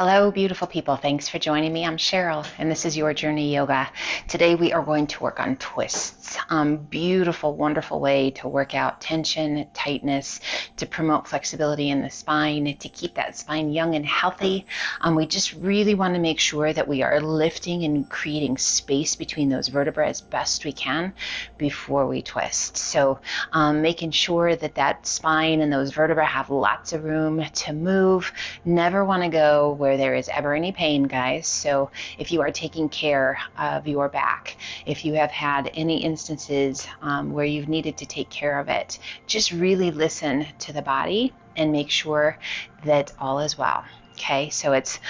Hello, beautiful people. Thanks for joining me. I'm Cheryl, and this is Your Journey Yoga. Today we are going to work on twists. Beautiful, wonderful way to work out tension, tightness, to promote flexibility in the spine, to keep that spine young and healthy. We just really want to make sure that we are lifting and creating space between those vertebrae as best we can before we twist. So making sure that that spine and those vertebrae have lots of room to move. Never want to go where there is ever any pain, guys. So if you are taking care of your back, if you have had any instances where you've needed to take care of it, just really listen to the body and make sure that all is well. Okay, so it's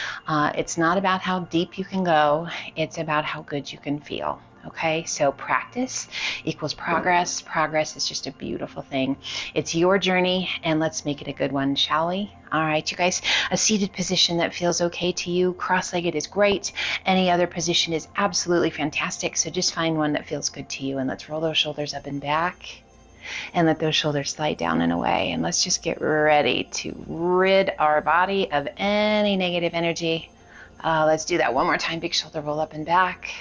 not about how deep you can go, it's about how good you can feel. Okay, so practice equals progress. Progress is just a beautiful thing. It's your journey, and let's make it a good one, shall we? All right, you guys, a seated position that feels okay to you. Cross-legged is great. Any other position is absolutely fantastic, so just find one that feels good to you, and let's roll those shoulders up and back, and let those shoulders slide down and away, and let's just get ready to rid our body of any negative energy. Let's do that one more time. Big shoulder roll up and back,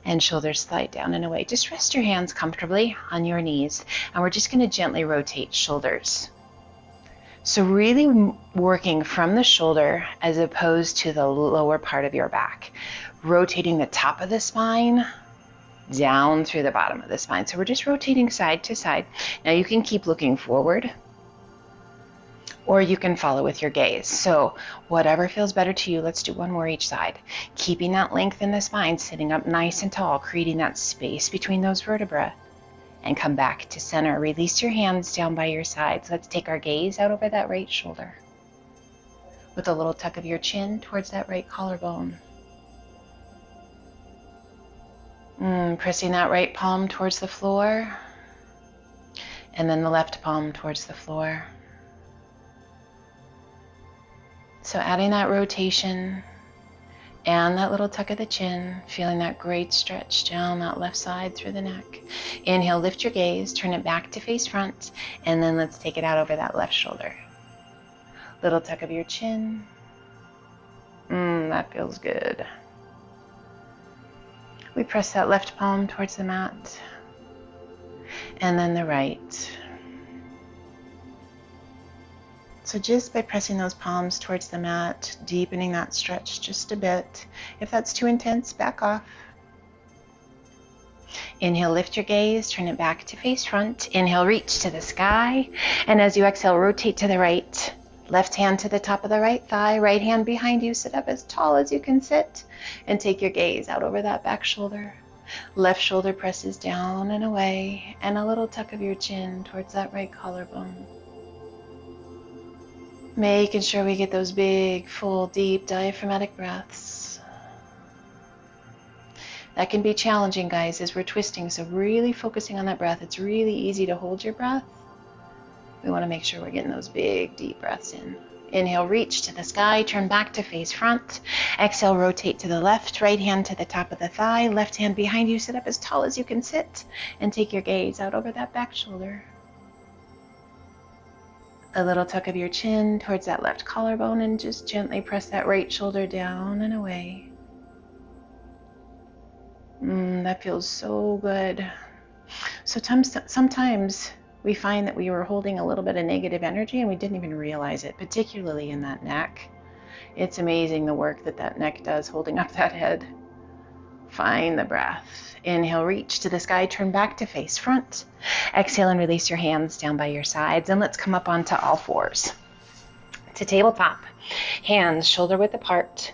and shoulders slide down and away. Just rest your hands comfortably on your knees, and we're just going to gently rotate shoulders. So really working from the shoulder as opposed to the lower part of your back, rotating the top of the spine down through the bottom of the spine. So we're just rotating side to side. Now you can keep looking forward, or you can follow with your gaze. So whatever feels better to you, let's do one more each side. Keeping that length in the spine, sitting up nice and tall, creating that space between those vertebrae. And come back to center. Release your hands down by your sides. Let's take our gaze out over that right shoulder, with a little tuck of your chin towards that right collarbone. Pressing that right palm towards the floor, and then the left palm towards the floor. So adding that rotation and that little tuck of the chin, feeling that great stretch down that left side through the neck. Inhale, lift your gaze, turn it back to face front, and then let's take it out over that left shoulder. Little tuck of your chin. That feels good. We press that left palm towards the mat, and then the right. So just by pressing those palms towards the mat, deepening that stretch just a bit. If that's too intense, back off. Inhale, lift your gaze, turn it back to face front. Inhale, reach to the sky. And as you exhale, rotate to the right. Left hand to the top of the right thigh, right hand behind you. Sit up as tall as you can sit, and take your gaze out over that back shoulder. Left shoulder presses down and away, and a little tuck of your chin towards that right collarbone. Making sure we get those big, full, deep diaphragmatic breaths. That can be challenging, guys, as we're twisting, so really focusing on that breath. It's really easy to hold your breath. We want to make sure we're getting those big, deep breaths in. Inhale, reach to the sky, turn back to face front. Exhale, rotate to the left, right hand to the top of the thigh, left hand behind you. Sit up as tall as you can sit, and take your gaze out over that back shoulder. A little tuck of your chin towards that left collarbone, and just gently press that right shoulder down and away. That feels so good. So sometimes we find that we were holding a little bit of negative energy and we didn't even realize it, particularly in that neck. It's amazing the work that neck does holding up that head. Find the breath. Inhale, reach to the sky, turn back to face front. Exhale and release your hands down by your sides, and let's come up onto all fours. To tabletop. Hands shoulder width apart.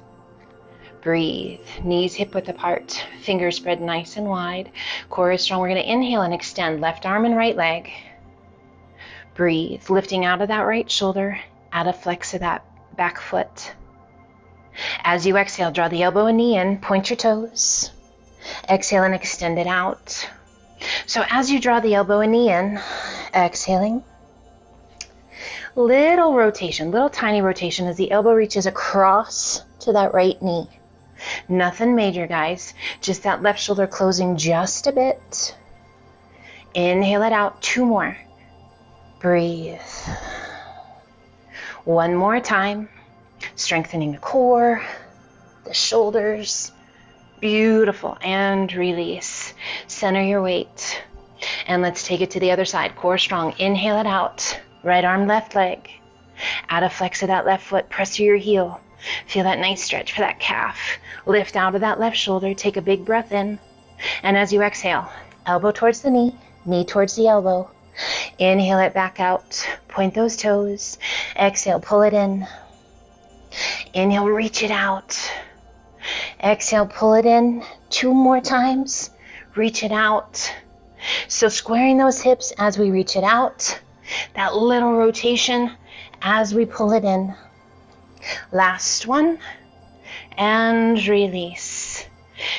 Breathe. Knees hip width apart. Fingers spread nice and wide. Core is strong. We're going to inhale and extend left arm and right leg. Breathe. Lifting out of that right shoulder. Add a flex of that back foot. As you exhale, draw the elbow and knee in. Point your toes. Exhale and extend it out. So as you draw the elbow and knee in, exhaling, little rotation, little tiny rotation as the elbow reaches across to that right knee. Nothing major, guys. Just that left shoulder closing just a bit. Inhale it out. 2 more. Breathe. One more time. Strengthening the core, the shoulders. Beautiful. And release. Center your weight. And let's take it to the other side. Core strong. Inhale it out. Right arm, left leg. Add a flex of that left foot. Press to your heel. Feel that nice stretch for that calf. Lift out of that left shoulder. Take a big breath in. And as you exhale, elbow towards the knee, knee towards the elbow. Inhale it back out. Point those toes. Exhale, pull it in. Inhale, reach it out. Exhale, pull it in. 2 more times. Reach it out. So squaring those hips as we reach it out. That little rotation as we pull it in. Last one. And release.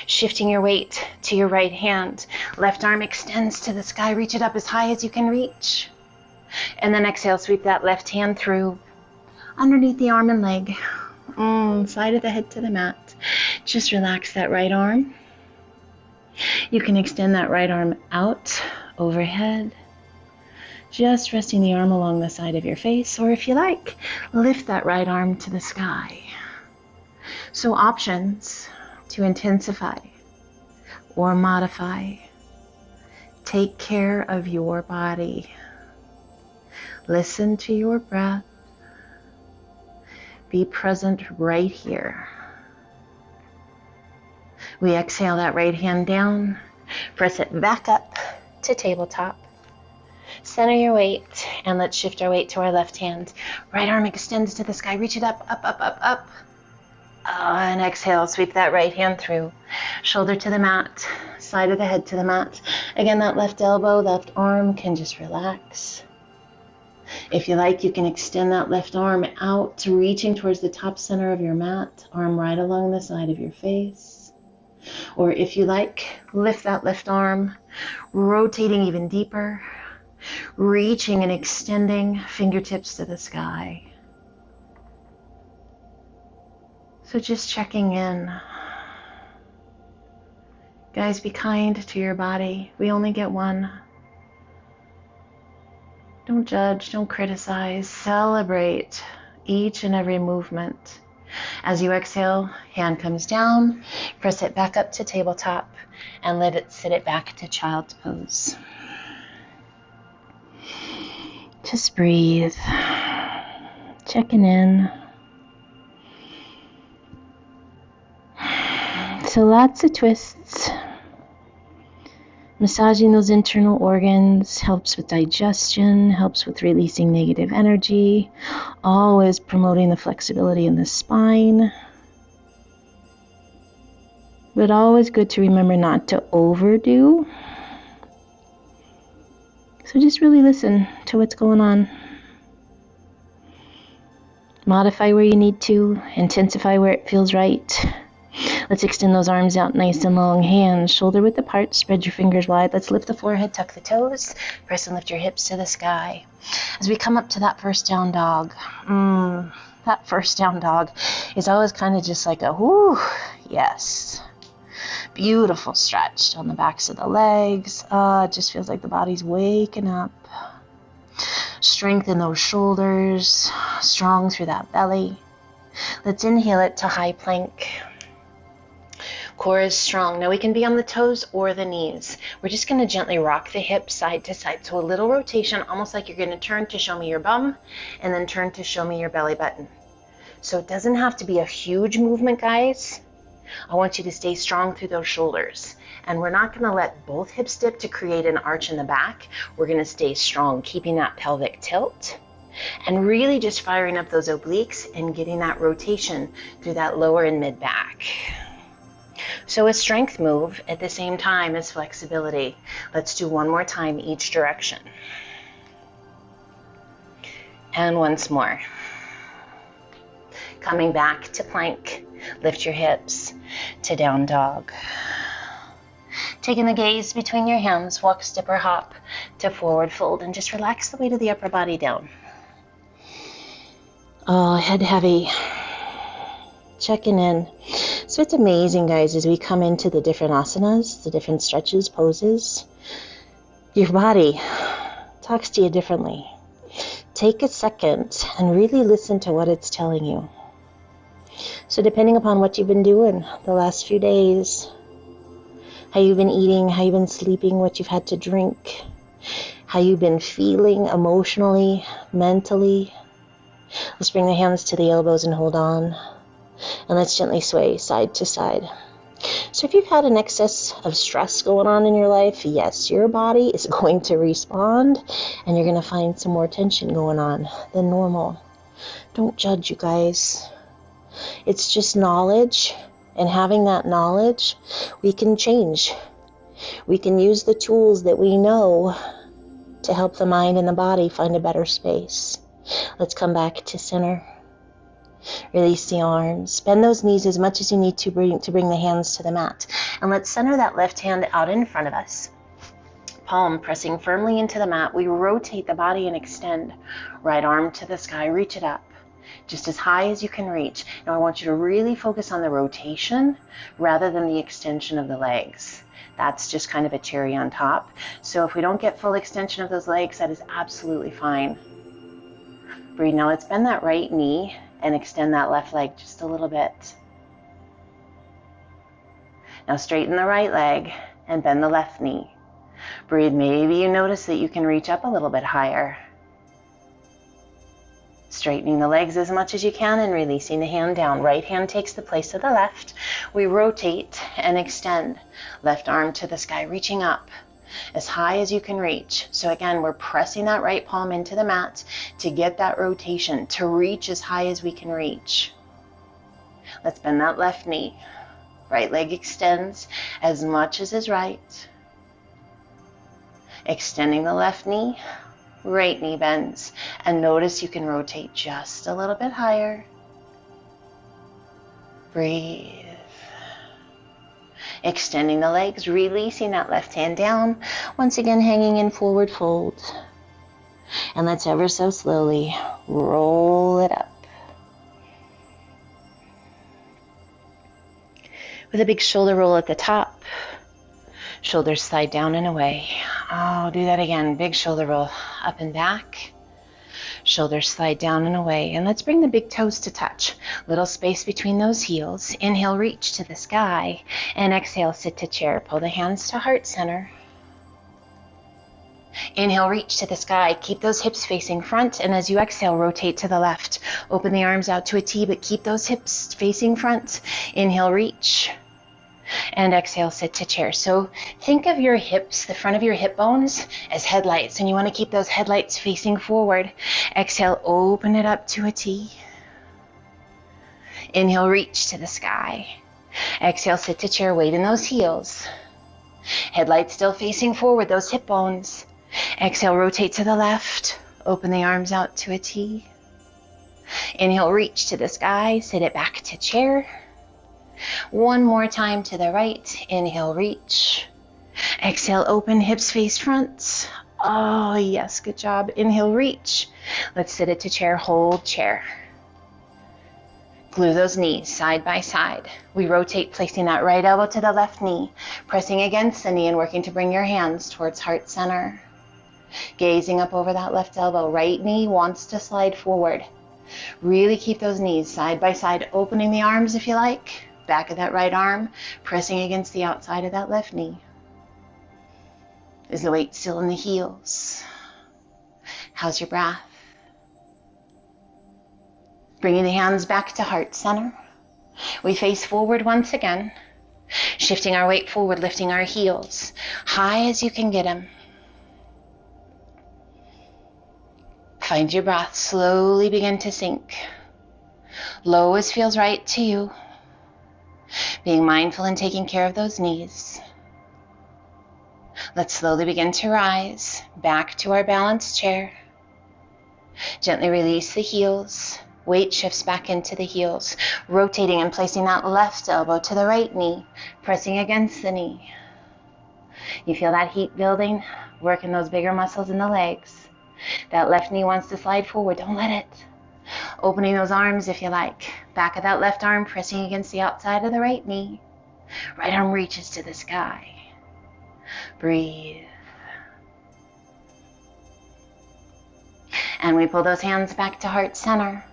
Shifting your weight to your right hand. Left arm extends to the sky. Reach it up as high as you can reach. And then exhale, sweep that left hand through underneath the arm and leg. Side of the head to the mat. Just relax that right arm. You can extend that right arm out overhead. Just resting the arm along the side of your face. Or if you like, lift that right arm to the sky. So options to intensify or modify. Take care of your body. Listen to your breath. Be present right here. We exhale that right hand down. Press it back up to tabletop. Center your weight, and let's shift our weight to our left hand. Right arm extends to the sky. Reach it up, up, up, up, up. And exhale, sweep that right hand through. Shoulder to the mat, side of the head to the mat. Again, that left elbow, left arm can just relax. If you like, you can extend that left arm out, reaching towards the top center of your mat, arm right along the side of your face. Or if you like, lift that left arm, rotating even deeper, reaching and extending fingertips to the sky. So just checking in. Guys, be kind to your body. We only get one. Don't judge, don't criticize. Celebrate each and every movement. As you exhale, hand comes down, press it back up to tabletop, and let it sit it back to child's pose. Just breathe. Checking in. So lots of twists. Massaging those internal organs helps with digestion, helps with releasing negative energy, always promoting the flexibility in the spine. But always good to remember not to overdo. So just really listen to what's going on. Modify where you need to, intensify where it feels right. Let's extend those arms out nice and long. Hands shoulder width apart. Spread your fingers wide. Let's lift the forehead, tuck the toes. Press and lift your hips to the sky. As we come up to that first down dog. That first down dog is always kind of just like a whoo, yes. Beautiful stretch on the backs of the legs. It just feels like the body's waking up. Strengthen those shoulders. Strong through that belly. Let's inhale it to high plank. Core is strong. Now we can be on the toes or the knees. We're just going to gently rock the hips side to side. So a little rotation, almost like you're going to turn to show me your bum and then turn to show me your belly button. So it doesn't have to be a huge movement, guys. I want you to stay strong through those shoulders. And we're not going to let both hips dip to create an arch in the back. We're going to stay strong, keeping that pelvic tilt. And really just firing up those obliques and getting that rotation through that lower and mid back. So a strength move at the same time as flexibility. Let's do one more time each direction. And once more. Coming back to plank. Lift your hips to down dog. Taking the gaze between your hands, walk, step, or hop to forward fold, and just relax the weight of the upper body down. Oh, head heavy. Checking in. So it's amazing, guys, as we come into the different asanas, the different stretches, poses, your body talks to you differently. Take a second and really listen to what it's telling you. So depending upon what you've been doing the last few days, how you've been eating, how you've been sleeping, what you've had to drink, how you've been feeling emotionally, mentally, let's bring the hands to the elbows and hold on. And let's gently sway side to side. So if you've had an excess of stress going on in your life, yes, your body is going to respond and you're going to find some more tension going on than normal. Don't judge, you guys. It's just knowledge, and having that knowledge, we can change. We can use the tools that we know to help the mind and the body find a better space. Let's come back to center. Release the arms. Bend those knees as much as you need to bring the hands to the mat. And let's center that left hand out in front of us. Palm pressing firmly into the mat. We rotate the body and extend. Right arm to the sky. Reach it up. Just as high as you can reach. Now I want you to really focus on the rotation rather than the extension of the legs. That's just kind of a cherry on top. So if we don't get full extension of those legs, that is absolutely fine. Breathe. Now let's bend that right knee and extend that left leg just a little bit. Now straighten the right leg and bend the left knee. Breathe. Maybe you notice that you can reach up a little bit higher. Straightening the legs as much as you can and releasing the hand down. Right hand takes the place of the left. We rotate and extend. Left arm to the sky, reaching up as high as you can reach. So again, we're pressing that right palm into the mat to get that rotation, to reach as high as we can reach. Let's bend that left knee. Right leg extends as much as is right. Extending the left knee. Right knee bends, and notice you can rotate just a little bit higher. Breathe. Extending the legs, releasing that left hand down. Once again, hanging in forward fold. And let's ever so slowly roll it up. With a big shoulder roll at the top. Shoulders slide down and away. Oh, do that again. Big shoulder roll up and back. Shoulders slide down and away. And let's bring the big toes to touch. Little space between those heels. Inhale, reach to the sky. And exhale, sit to chair. Pull the hands to heart center. Inhale, reach to the sky. Keep those hips facing front. And as you exhale, rotate to the left. Open the arms out to a T, but keep those hips facing front. Inhale, reach. And exhale, sit to chair. So think of your hips, the front of your hip bones, as headlights, and you want to keep those headlights facing forward. Exhale, open it up to a T. Inhale, reach to the sky. Exhale, sit to chair, weight in those heels. Headlights still facing forward, those hip bones. Exhale, rotate to the left. Open the arms out to a T. Inhale, reach to the sky, sit it back to chair. One more time to the right. Inhale, reach. Exhale, open, hips face front. Oh, yes, good job. Inhale, reach. Let's sit it to chair, hold chair. Glue those knees side by side. We rotate, placing that right elbow to the left knee, pressing against the knee and working to bring your hands towards heart center. Gazing up over that left elbow. Right knee wants to slide forward. Really keep those knees side by side, opening the arms if you like. Back of that right arm, pressing against the outside of that left knee. Is the weight still in the heels? How's your breath? Bringing the hands back to heart center. We face forward once again, shifting our weight forward, lifting our heels high as you can get them. Find your breath, slowly begin to sink. Low as feels right to you. Being mindful and taking care of those knees. Let's slowly begin to rise back to our balanced chair. Gently release the heels. Weight shifts back into the heels. Rotating and placing that left elbow to the right knee. Pressing against the knee. You feel that heat building? Working those bigger muscles in the legs. That left knee wants to slide forward. Don't let it. Opening those arms if you like. Back of that left arm pressing against the outside of the right knee. Right arm reaches to the sky. Breathe. And we pull those hands back to heart center.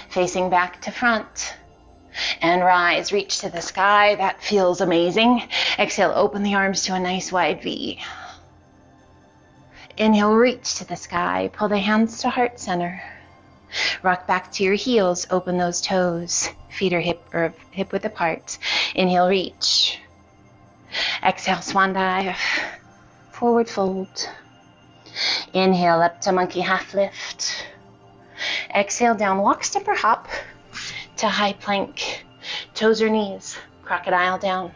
Facing back to front. And rise, reach to the sky. That feels amazing. Exhale, open the arms to a nice wide V. Inhale, reach to the sky. Pull the hands to heart center. Rock back to your heels. Open those toes. Feet are hip width apart. Inhale, reach. Exhale, swan dive. Forward fold. Inhale, up to monkey half lift. Exhale, down walk, step, or hop to high plank. Toes or knees. Crocodile down.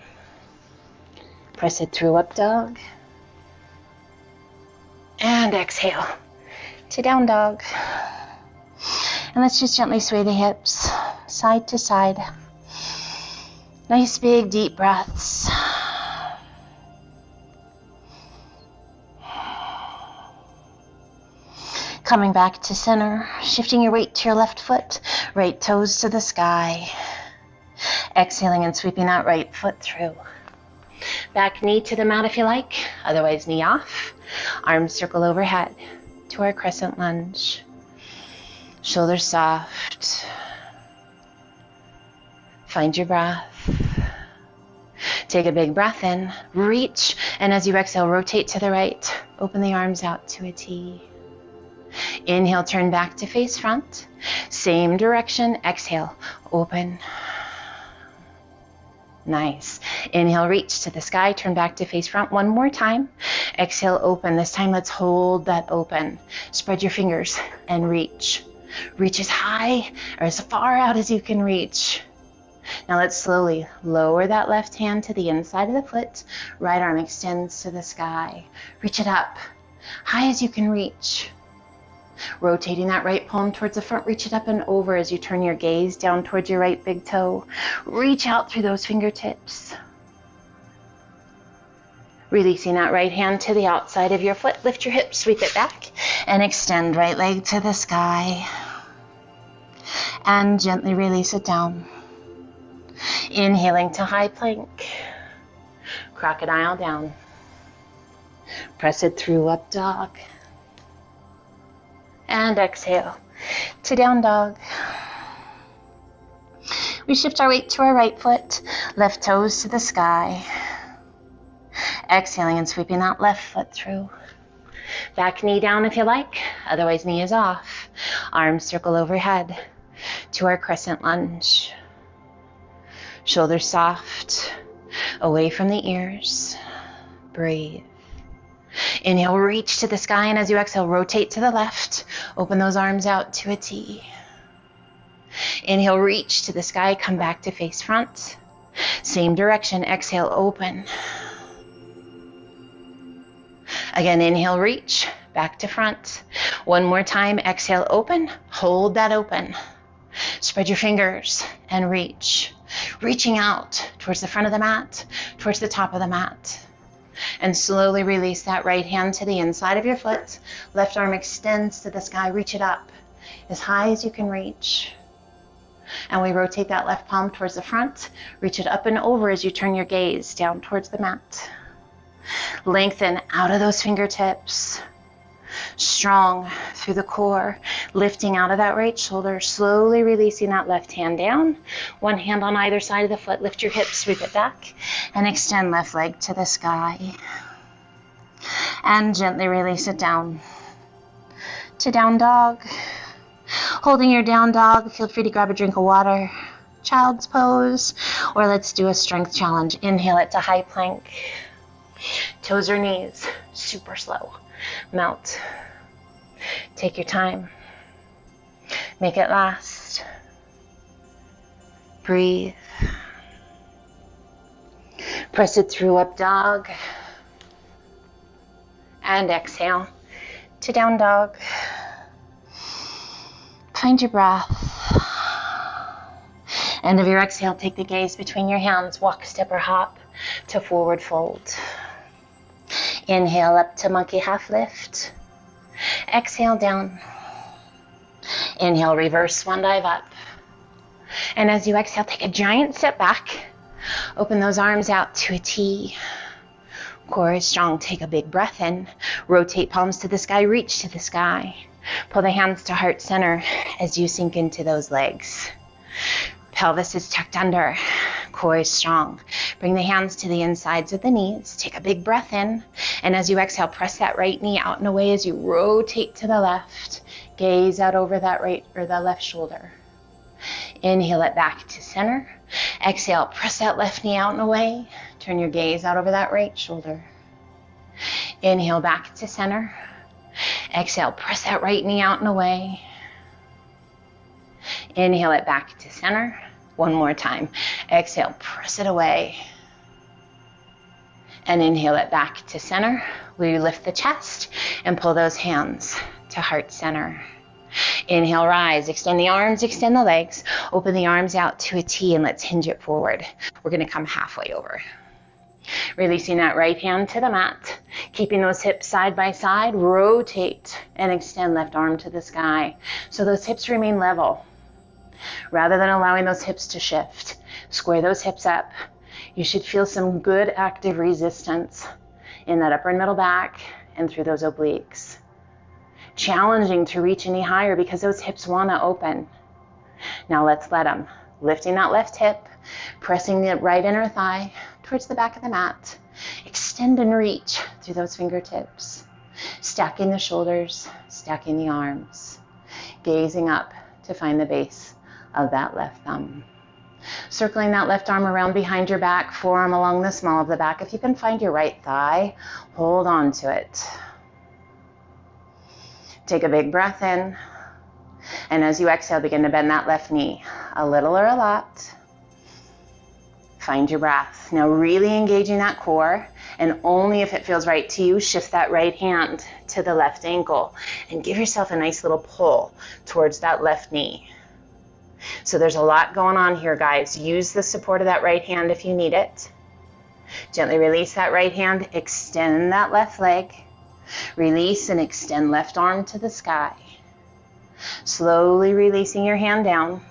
Press it through, up dog. And exhale to down dog. And let's just gently sway the hips side to side. Nice big deep breaths. Coming back to center, shifting your weight to your left foot, right toes to the sky. Exhaling and sweeping that right foot through. Back knee to the mat if you like, otherwise knee off. Arms circle overhead to our crescent lunge. Shoulders soft. Find your breath. Take a big breath in, reach, and as you exhale, rotate to the right. Open the arms out to a T. Inhale, turn back to face front. Same direction, exhale, open. Nice. Inhale, reach to the sky, turn back to face front one more time. Exhale, open. This time, let's hold that open. Spread your fingers and reach. Reach as high or as far out as you can reach. Now let's slowly lower that left hand to the inside of the foot. Right arm extends to the sky. Reach it up, high as you can reach. Rotating that right palm towards the front, reach it up and over as you turn your gaze down towards your right big toe. Reach out through those fingertips. Releasing that right hand to the outside of your foot. Lift your hips, sweep it back, and extend right leg to the sky. And gently release it down. Inhaling to high plank. Crocodile down. Press it through, up dog. And exhale to down dog. We shift our weight to our right foot, left toes to the sky. Exhaling and sweeping that left foot through. Back knee down if you like, otherwise knee is off. Arms circle overhead to our crescent lunge. Shoulders soft, away from the ears. Breathe. Inhale, reach to the sky, and as you exhale, rotate to the left. Open those arms out to a T. Inhale, reach to the sky, come back to face front. Same direction, exhale, open. Again, inhale, reach, back to front. One more time, exhale, open, hold that open. Spread your fingers and reach. Reaching out towards the front of the mat, towards the top of the mat. And slowly release that right hand to the inside of your foot. Left arm extends to the sky. Reach it up as high as you can reach. And we rotate that left palm towards the front. Reach it up and over as you turn your gaze down towards the mat. Lengthen out of those fingertips. Strong through the core. Lifting out of that right shoulder. Slowly releasing that left hand down. One hand on either side of the foot. Lift your hips, sweep it back. And extend left leg to the sky. And gently release it down to down dog. Holding your down dog, feel free to grab a drink of water. Child's pose. Or let's do a strength challenge. Inhale it to high plank. Toes or knees, super slow. Melt. Take your time. Make it last. Breathe. Press it through, up dog. And exhale to down dog. Find your breath. End of your exhale, take the gaze between your hands. Walk, step, or hop to forward fold. Inhale up to monkey half lift. Exhale down. Inhale, reverse swan dive up. And as you exhale, take a giant step back. Open those arms out to a T. Core is strong. Take a big breath in. Rotate palms to the sky. Reach to the sky. Pull the hands to heart center as you sink into those legs. Pelvis is tucked under, core is strong. Bring the hands to the insides of the knees. Take a big breath in. And as you exhale, press that right knee out and away as you rotate to the left. Gaze out over that right or the left shoulder. Inhale it back to center. Exhale, press that left knee out and away. Turn your gaze out over that right shoulder. Inhale back to center. Exhale, press that right knee out and away. Inhale it back to center. One more time. Exhale, press it away. And inhale it back to center. We lift the chest and pull those hands to heart center. Inhale, rise, extend the arms, extend the legs, open the arms out to a T, and let's hinge it forward. We're going to come halfway over. Releasing that right hand to the mat, keeping those hips side by side, rotate and extend left arm to the sky so those hips remain level. Rather than allowing those hips to shift, square those hips up. You should feel some good active resistance in that upper and middle back and through those obliques. Challenging to reach any higher because those hips want to open. Now let's let them. Lifting that left hip, pressing the right inner thigh towards the back of the mat. Extend and reach through those fingertips. Stacking the shoulders, stacking the arms. Gazing up to find the base of that left thumb. Circling that left arm around behind your back, forearm along the small of the back. If you can find your right thigh, hold on to it. Take a big breath in. And as you exhale, begin to bend that left knee, a little or a lot. Find your breath. Now really engaging that core, and only if it feels right to you, shift that right hand to the left ankle and give yourself a nice little pull towards that left knee. So there's a lot going on here, guys. Use the support of that right hand if you need it. Gently release that right hand, extend that left leg. Release and extend left arm to the sky. Slowly releasing your hand down.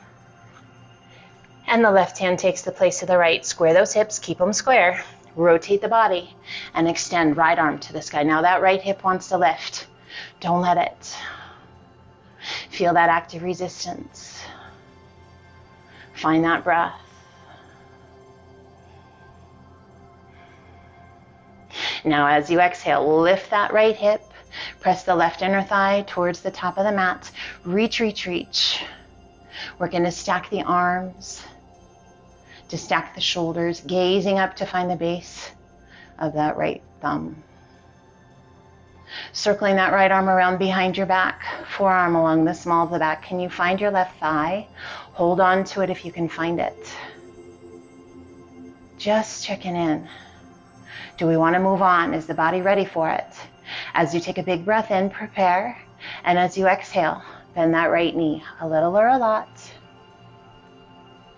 And the left hand takes the place of the right. Square those hips, keep them square. Rotate the body and extend right arm to the sky. Now that right hip wants to lift. Don't let it. Feel that active resistance. Find that breath. Now as you exhale, lift that right hip. Press the left inner thigh towards the top of the mat. Reach, reach, reach. We're going to stack the arms, to stack the shoulders, gazing up to find the base of that right thumb. Circling that right arm around behind your back, forearm along the small of the back. Can you find your left thigh? Hold on to it if you can find it. Just checking in. Do we want to move on? Is the body ready for it? As you take a big breath in, prepare. And as you exhale, bend that right knee, a little or a lot.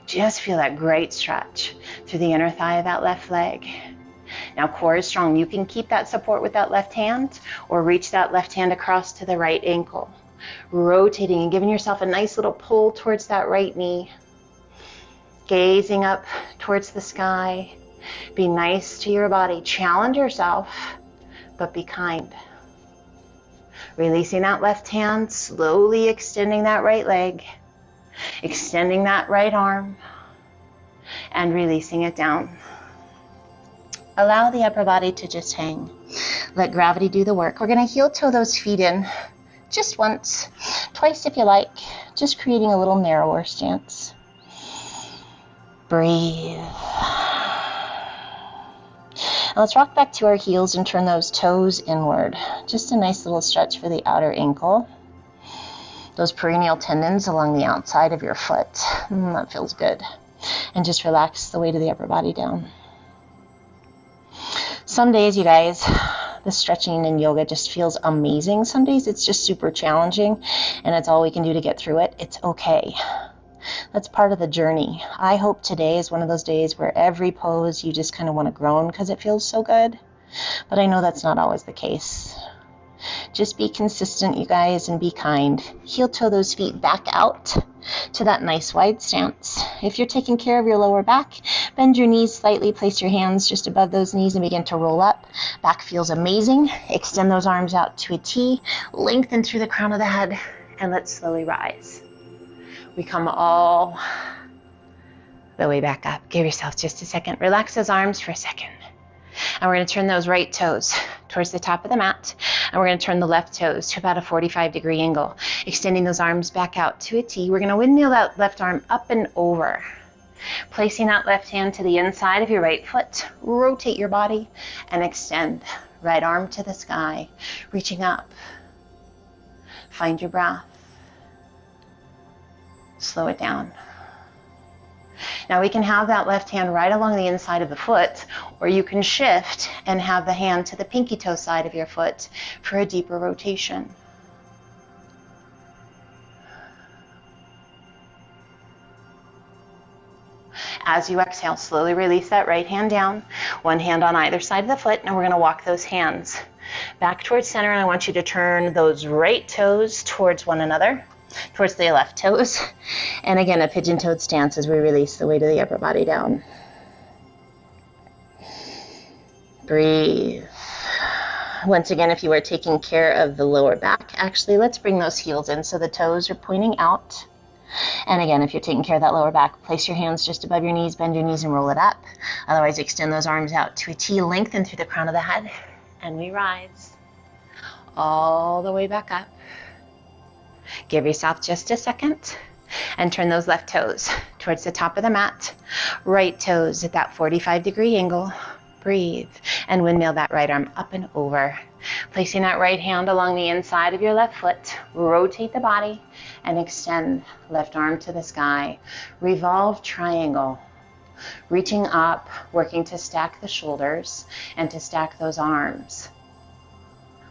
Just feel that great stretch through the inner thigh of that left leg. Now core is strong. You can keep that support with that left hand or reach that left hand across to the right ankle. Rotating and giving yourself a nice little pull towards that right knee. Gazing up towards the sky. Be nice to your body. Challenge yourself, but be kind. Releasing that left hand, slowly extending that right leg. Extending that right arm and releasing it down. Allow the upper body to just hang. Let gravity do the work. We're going to heel toe those feet in just once, twice if you like, just creating a little narrower stance. Breathe. Now let's rock back to our heels and turn those toes inward. Just a nice little stretch for the outer ankle. Those peroneal tendons along the outside of your foot. That feels good. And just relax the weight of the upper body down. Some days, you guys, the stretching in yoga just feels amazing. Some days it's just super challenging and it's all we can do to get through it. It's okay. That's part of the journey. I hope today is one of those days where every pose you just kind of want to groan because it feels so good. But I know that's not always the case. Just be consistent, you guys, and be kind. Heel toe those feet back out to that nice wide stance. If you're taking care of your lower back, bend your knees slightly, place your hands just above those knees and begin to roll up. Back feels amazing. Extend those arms out to a T, lengthen through the crown of the head, and let's slowly rise. We come all the way back up. Give yourself just a second. Relax those arms for a second. And we're going to turn those right toes towards the top of the mat. And we're going to turn the left toes to about a 45-degree angle, extending those arms back out to a T. We're going to windmill that left arm up and over, placing that left hand to the inside of your right foot. Rotate your body and extend. Right arm to the sky, reaching up. Find your breath. Slow it down. Now we can have that left hand right along the inside of the foot, or you can shift and have the hand to the pinky toe side of your foot for a deeper rotation. As you exhale, slowly release that right hand down, one hand on either side of the foot, and we're going to walk those hands back towards center, and I want you to turn those right toes towards one another, towards the left toes. And again, a pigeon-toed stance as we release the weight of the upper body down. Breathe. Once again, if you are taking care of the lower back, actually, let's bring those heels in so the toes are pointing out. And again, if you're taking care of that lower back, place your hands just above your knees, bend your knees and roll it up. Otherwise, extend those arms out to a T, lengthen through the crown of the head, and we rise all the way back up. Give yourself just a second and turn those left toes towards the top of the mat. Right toes at that 45-degree angle. Breathe and windmill that right arm up and over. Placing that right hand along the inside of your left foot. Rotate the body and extend left arm to the sky. Revolve triangle. Reaching up, working to stack the shoulders and to stack those arms.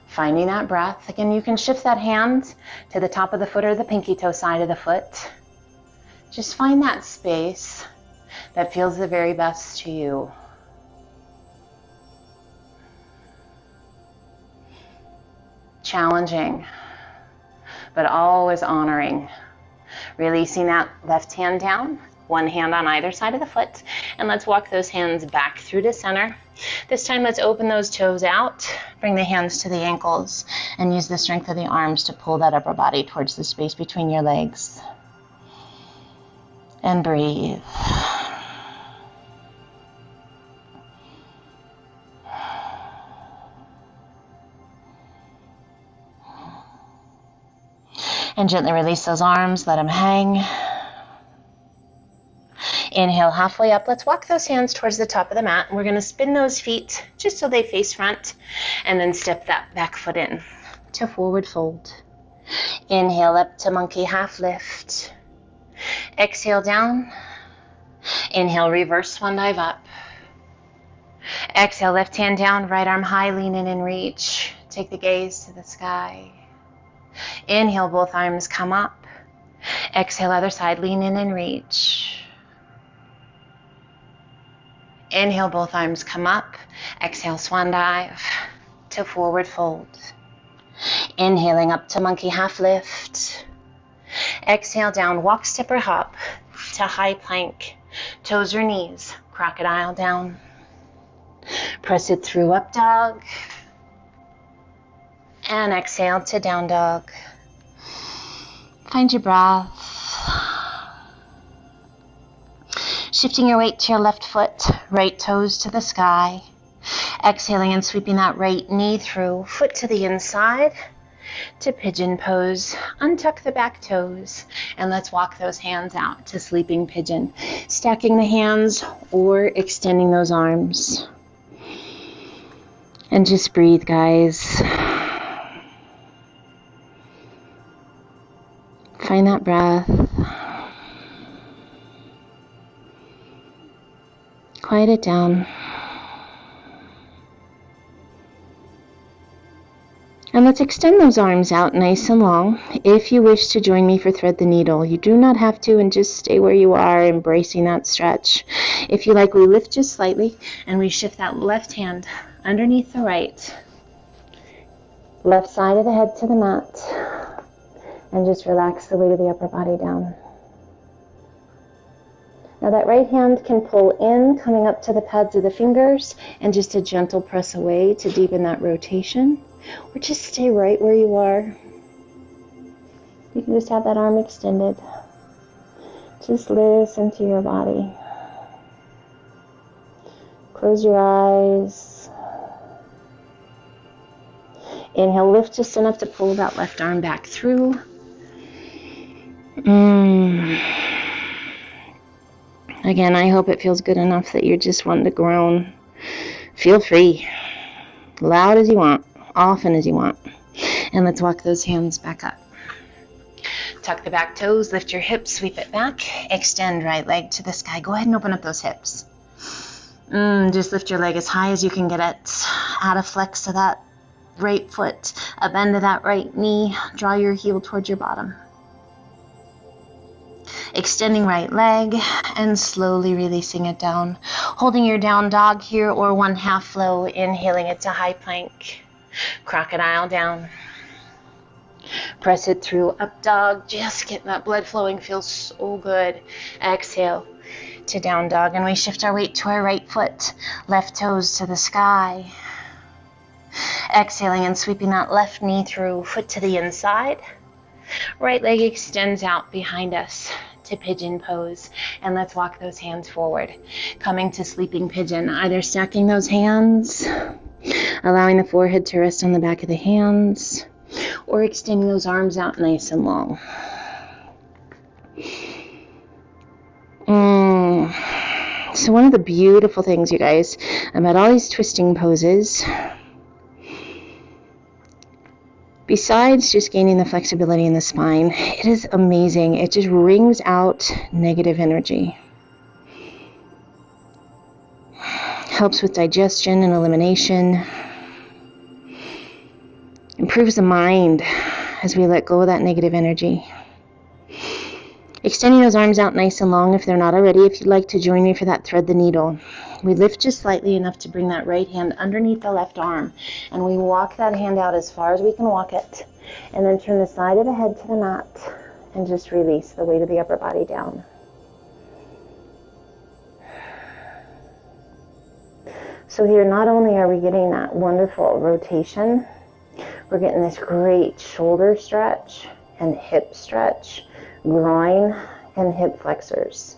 Finding that breath. Again, you can shift that hand to the top of the foot or the pinky toe side of the foot. Just find that space that feels the very best to you. Challenging, but always honoring. Releasing that left hand down, one hand on either side of the foot, and let's walk those hands back through to center. This time, let's open those toes out, bring the hands to the ankles, and use the strength of the arms to pull that upper body towards the space between your legs. And breathe. And gently release those arms, let them hang. Inhale halfway up. Let's walk those hands towards the top of the mat. We're going to spin those feet just so they face front, and then step that back foot in to forward fold. Inhale up to monkey half lift. Exhale down. Inhale, reverse swan dive up. Exhale, left hand down, right arm high, lean in and reach. Take the gaze to the sky. Inhale, both arms come up. Exhale, other side, lean in and reach. Inhale, both arms come up. Exhale, swan dive to forward fold. Inhaling up to monkey half lift. Exhale down, walk, step or hop to high plank. Toes or knees, crocodile down. Press it through up dog. And exhale to down dog. Find your breath. Shifting your weight to your left foot, right toes to the sky. Exhaling and sweeping that right knee through, foot to the inside to pigeon pose. Untuck the back toes and let's walk those hands out to sleeping pigeon. Stacking the hands or extending those arms. And just breathe, guys. Find that breath. Quiet it down. And let's extend those arms out nice and long. If you wish to join me for Thread the Needle, you do not have to, and just stay where you are, embracing that stretch. If you like, we lift just slightly and we shift that left hand underneath the right. Left side of the head to the mat. And just relax the weight of the upper body down. Now that right hand can pull in, coming up to the pads of the fingers, and just a gentle press away to deepen that rotation. Or just stay right where you are. You can just have that arm extended. Just listen to your body. Close your eyes. Inhale, lift just enough to pull that left arm back through. Again, I hope it feels good enough that you're just wanting to groan. Feel free. Loud as you want, often as you want. And let's walk those hands back up. Tuck the back toes, lift your hips, sweep it back. Extend right leg to the sky. Go ahead and open up those hips. Just lift your leg as high as you can get it. Add a flex to that right foot, a bend to that right knee. Draw your heel towards your bottom. Extending right leg and slowly releasing it down. Holding your down dog here or one half flow, inhaling it to high plank. Crocodile down. Press it through up dog, just getting that blood flowing, feels so good. Exhale to down dog, and we shift our weight to our right foot, left toes to the sky. Exhaling and sweeping that left knee through, foot to the inside. Right leg extends out behind us to pigeon pose, and let's walk those hands forward. Coming to sleeping pigeon, either stacking those hands, allowing the forehead to rest on the back of the hands, or extending those arms out nice and long. So one of the beautiful things, you guys, about all these twisting poses, besides just gaining the flexibility in the spine, it is amazing. It just wrings out negative energy. Helps with digestion and elimination. Improves the mind as we let go of that negative energy. Extending those arms out nice and long if they're not already. If you'd like to join me for that thread the needle. We lift just slightly enough to bring that right hand underneath the left arm. And we walk that hand out as far as we can walk it. And then turn the side of the head to the mat. And just release the weight of the upper body down. So here, not only are we getting that wonderful rotation, we're getting this great shoulder stretch and hip stretch, groin and hip flexors.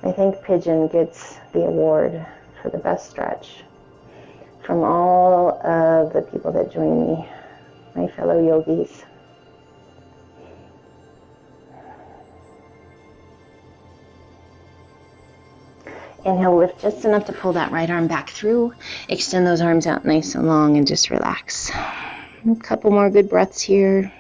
I think pigeon gets the award for the best stretch from all of the people that join me, my fellow yogis. Inhale, lift just enough to pull that right arm back through. Extend those arms out nice and long and just relax. A couple more good breaths here.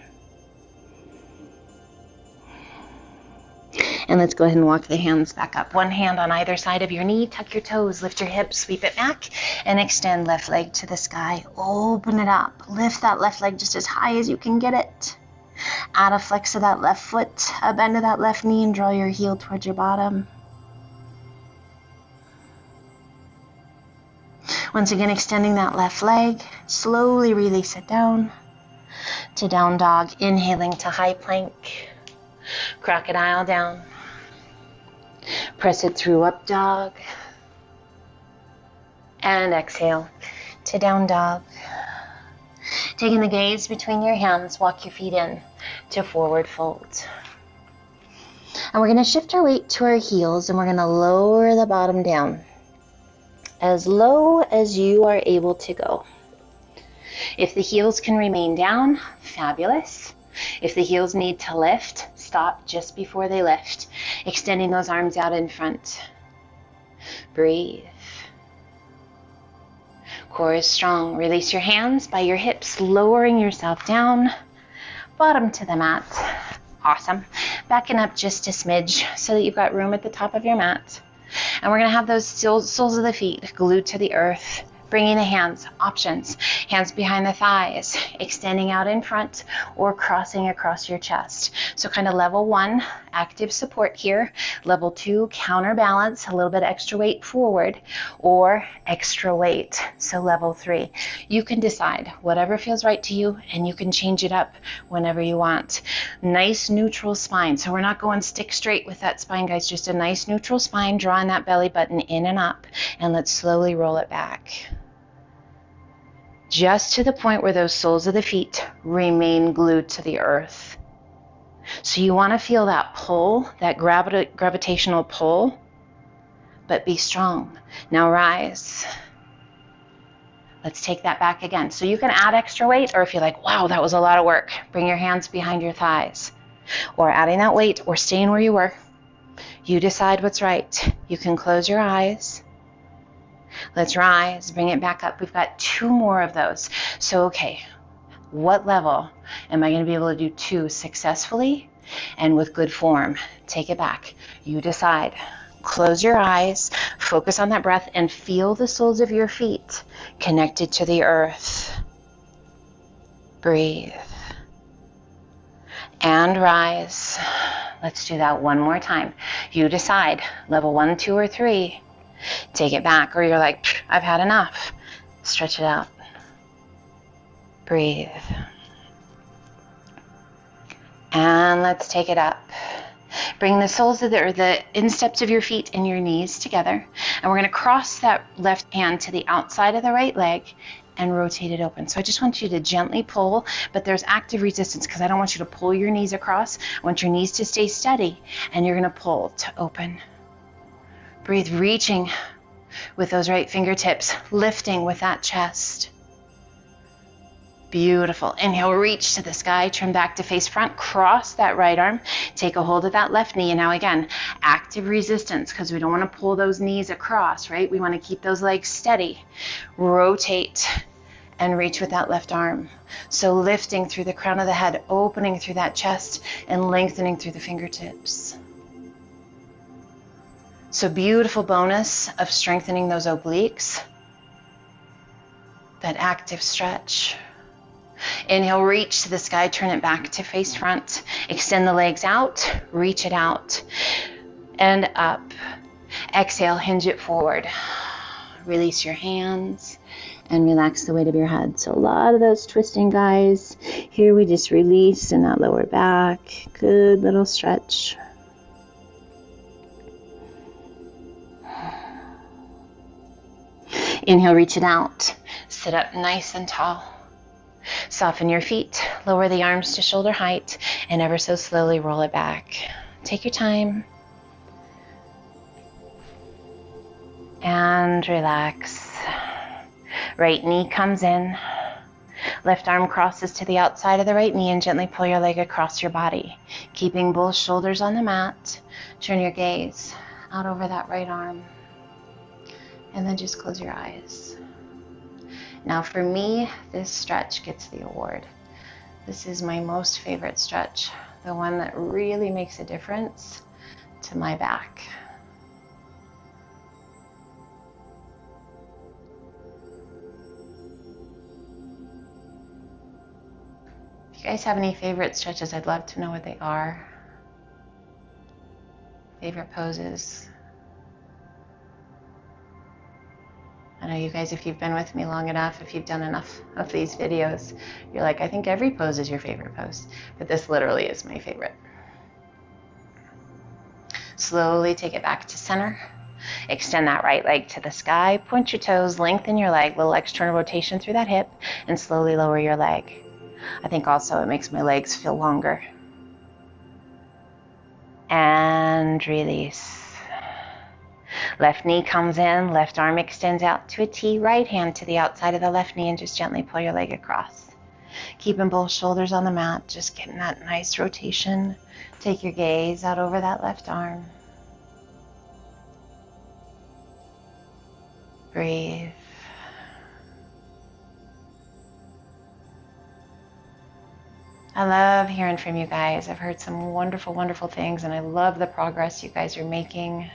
And let's go ahead and walk the hands back up. One hand on either side of your knee. Tuck your toes, lift your hips, sweep it back, and extend left leg to the sky. Open it up. Lift that left leg just as high as you can get it. Add a flex to that left foot, a bend to that left knee, and draw your heel towards your bottom. Once again, extending that left leg. Slowly release it down to down dog. Inhaling to high plank. Crocodile down. Press it through up dog. And exhale to down dog. Taking the gaze between your hands, walk your feet in to forward fold. And we're going to shift our weight to our heels, and we're going to lower the bottom down as low as you are able to go. If the heels can remain down, fabulous. If the heels need to lift, stop just before they lift, extending those arms out in front. Breathe. Core is strong. Release your hands by your hips, lowering yourself down, bottom to the mat. Awesome. Backing up just a smidge so that you've got room at the top of your mat. And we're going to have those soles of the feet glued to the earth. Bringing the hands, options, hands behind the thighs, extending out in front or crossing across your chest. So kind of level 1, active support here. Level 2, counterbalance, a little bit extra weight forward or extra weight. So level 3, you can decide whatever feels right to you, and you can change it up whenever you want. Nice neutral spine. So we're not going stick straight with that spine, guys, just a nice neutral spine, drawing that belly button in and up, and let's slowly roll it back. Just to the point where those soles of the feet remain glued to the earth. So you want to feel that pull, that gravitational pull, but be strong. Now rise. Let's take that back again. So you can add extra weight, or if you're like, wow, that was a lot of work, bring your hands behind your thighs. Or adding that weight, or staying where you were. You decide what's right. You can close your eyes. Let's rise, bring it back up. We've got 2 more of those. So, okay, what level am I going to be able to do 2 successfully and with good form? Take it back. You decide. Close your eyes, focus on that breath, and feel the soles of your feet connected to the earth. Breathe. And rise. Let's do that one more time. You decide, level 1, 2, or 3. Take it back, or you're like, I've had enough. Stretch it out. Breathe. And let's take it up. Bring the soles of the insteps of your feet and your knees together. And we're going to cross that left hand to the outside of the right leg and rotate it open. So I just want you to gently pull, but there's active resistance because I don't want you to pull your knees across. I want your knees to stay steady, and you're going to pull to open. Breathe, reaching with those right fingertips, lifting with that chest. Beautiful. Inhale, reach to the sky, turn back to face front, cross that right arm, take a hold of that left knee. And now again, active resistance because we don't want to pull those knees across, right? We want to keep those legs steady. Rotate and reach with that left arm. So lifting through the crown of the head, opening through that chest, and lengthening through the fingertips. So beautiful bonus of strengthening those obliques, that active stretch. Inhale, reach to the sky, turn it back to face front. Extend the legs out, reach it out, and up. Exhale, hinge it forward. Release your hands and relax the weight of your head. So a lot of those twisting, guys. Here we just release in that lower back. Good little stretch. Inhale, reach it out. Sit up nice and tall. Soften your feet, lower the arms to shoulder height, and ever so slowly roll it back. Take your time. And relax. Right knee comes in. Left arm crosses to the outside of the right knee and gently pull your leg across your body. Keeping both shoulders on the mat. Turn your gaze out over that right arm. And then just close your eyes. Now for me, this stretch gets the award. This is my most favorite stretch, the one that really makes a difference to my back. If you guys have any favorite stretches, I'd love to know what they are. Favorite poses. I know you guys, if you've been with me long enough, if you've done enough of these videos, you're like, I think every pose is your favorite pose. But this literally is my favorite. Slowly take it back to center. Extend that right leg to the sky. Point your toes, lengthen your leg, little external rotation through that hip, and slowly lower your leg. I think also it makes my legs feel longer. And release. Left knee comes in, left arm extends out to a T, right hand to the outside of the left knee, and just gently pull your leg across. Keeping both shoulders on the mat, just getting that nice rotation. Take your gaze out over that left arm. Breathe. I love hearing from you guys. I've heard some wonderful, wonderful things, and I love the progress you guys are making.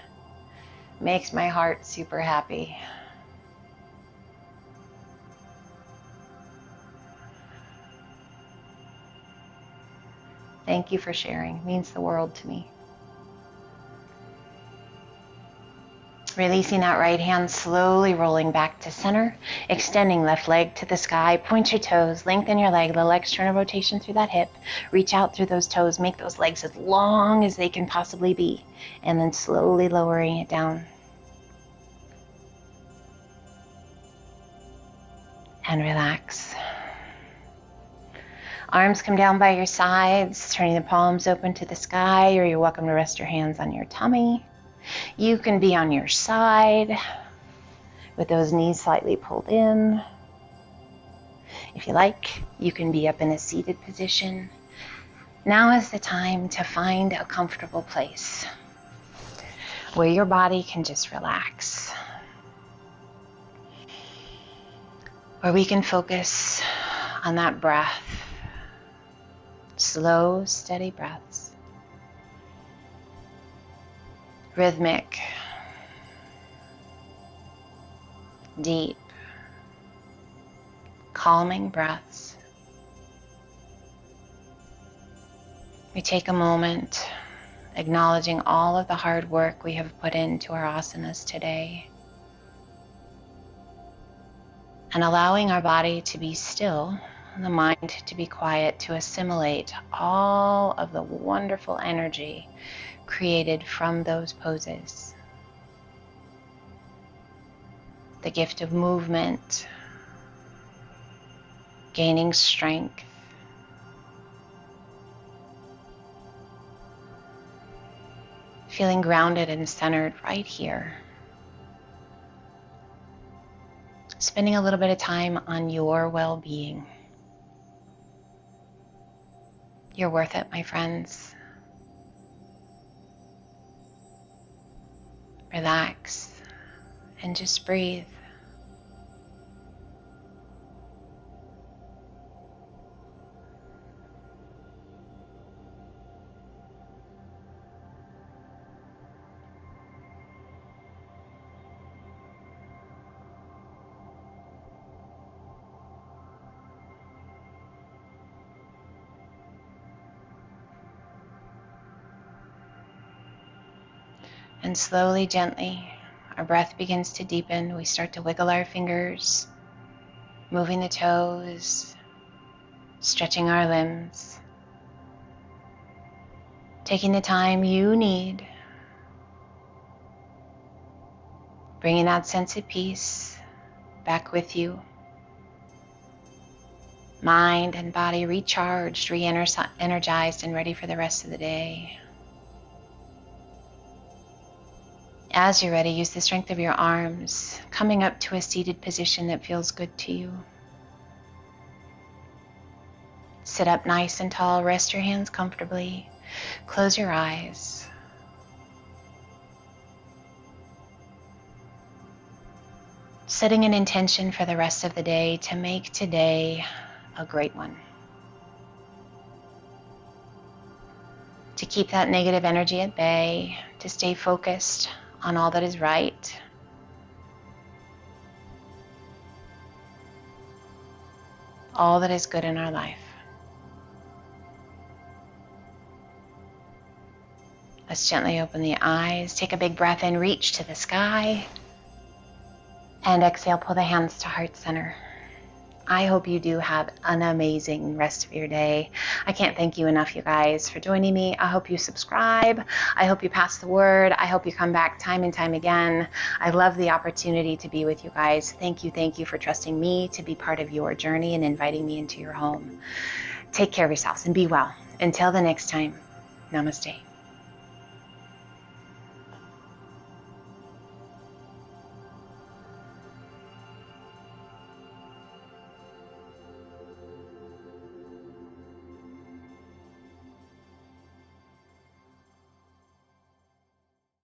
Makes my heart super happy. Thank you for sharing. It means the world to me. Releasing that right hand, slowly rolling back to center, extending left leg to the sky, point your toes, lengthen your leg, little external rotation through that hip, reach out through those toes, make those legs as long as they can possibly be, and then slowly lowering it down. And relax. Arms come down by your sides, turning the palms open to the sky, or you're welcome to rest your hands on your tummy. You can be on your side with those knees slightly pulled in. If you like, you can be up in a seated position. Now is the time to find a comfortable place where your body can just relax, where we can focus on that breath. Slow, steady breaths. Rhythmic, deep, calming breaths. We take a moment, acknowledging all of the hard work we have put into our asanas today, and allowing our body to be still and the mind to be quiet to assimilate all of the wonderful energy created from those poses. The gift of movement, gaining strength, feeling grounded and centered right here. Spending a little bit of time on your well-being. You're worth it, my friends. Relax and just breathe. And slowly, gently, our breath begins to deepen. We start to wiggle our fingers, moving the toes, stretching our limbs, taking the time you need, bringing that sense of peace back with you. Mind and body recharged, re-energized, and ready for the rest of the day. As you're ready, use the strength of your arms, coming up to a seated position that feels good to you. Sit up nice and tall, rest your hands comfortably, close your eyes. Setting an intention for the rest of the day to make today a great one. To keep that negative energy at bay, to stay focused on all that is right. All that is good in our life. Let's gently open the eyes, take a big breath in, reach to the sky, and exhale, pull the hands to heart center. I hope you do have an amazing rest of your day. I can't thank you enough, you guys, for joining me. I hope you subscribe. I hope you pass the word. I hope you come back time and time again. I love the opportunity to be with you guys. Thank you for trusting me to be part of your journey and inviting me into your home. Take care of yourselves and be well. Until the next time, namaste.